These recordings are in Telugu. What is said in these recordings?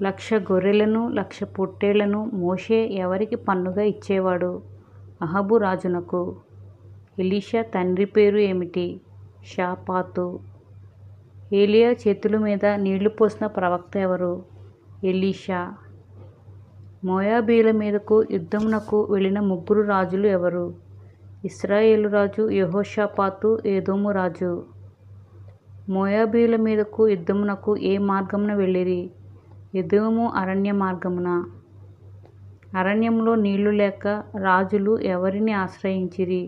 1,00,000 గొర్రెలను 1,00,000 పొట్టేళ్లను మోషే ఎవరికి పన్నుగా ఇచ్చేవాడు? అహాబు రాజునకు. ఎలీషా తండ్రి పేరు ఏమిటి? షాపాతు. ఏలియా చేతుల మీద నీళ్లు పోసిన ప్రవక్త ఎవరు? ఎలీషా. మోయాబీల మీదకు యుద్ధమునకు వెళ్ళిన 3 రాజులు ఎవరు? ఇశ్రాయేలు రాజు యెహోషాపాతు, ఏదోము రాజు. మోయాబీల మీదకు యుద్ధమునకు ఏ మార్గమున వెళ్ళిరి? ఎదోము అరణ్య మార్గమున. అరణ్యములో నీళ్లు లేక రాజులు ఎవరిని ఆశ్రయించిరి?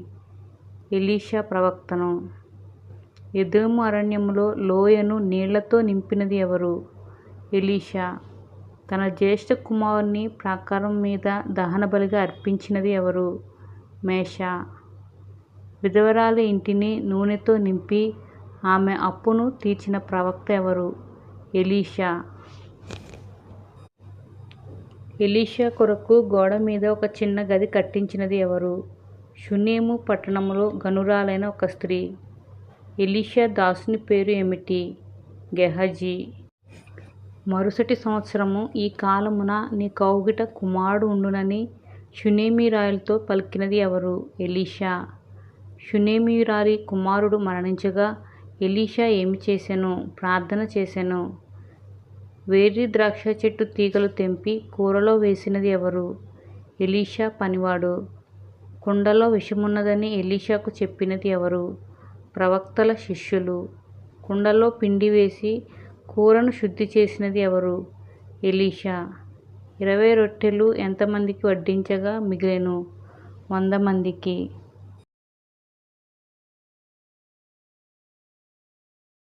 ఎలీషా ప్రవక్తను. ఎదోము అరణ్యములో లోయను నీళ్లతో నింపినది ఎవరు? ఎలీషా. తన జ్యేష్ఠ కుమారుని ప్రాకారం మీద దహనబలిగా అర్పించినది ఎవరు? మేషా. విధవరాలి ఇంటిని నూనెతో నింపి ఆమె అప్పును తీర్చిన ప్రవక్త ఎవరు? ఎలీషా. ఎలీషా కొరకు గోడ మీద ఒక చిన్న గది కట్టించినది ఎవరు? షూనేము పట్టణములో గనురాలైన ఒక స్త్రీ. ఎలీషా దాసుని పేరు ఏమిటి? గెహజీ. మరుసటి సంవత్సరము ఈ కాలమున నీ కౌగిట కుమారుడు ఉండునని షూనేమీయురాలితో పలికినది ఎవరు? ఎలీషా. షూనేమీయురాలి కుమారుడు మరణించగా ఎలీషా ఏమి చేసెను? ప్రార్థన చేసెను. వేర్రి ద్రాక్ష చెట్టు తీగలు తెంపి కూరలో వేసినది ఎవరు? ఎలీషా పనివాడు. కుండలో విషమున్నదని ఎలీషాకు చెప్పినది ఎవరు? ప్రవక్తల శిష్యులు. కుండలో పిండి వేసి కూరను శుద్ధి చేసినది ఎవరు? ఎలీషా. 20 రొట్టెలు ఎంతమందికి వడ్డించగా మిగిలెను? 100 మందికి.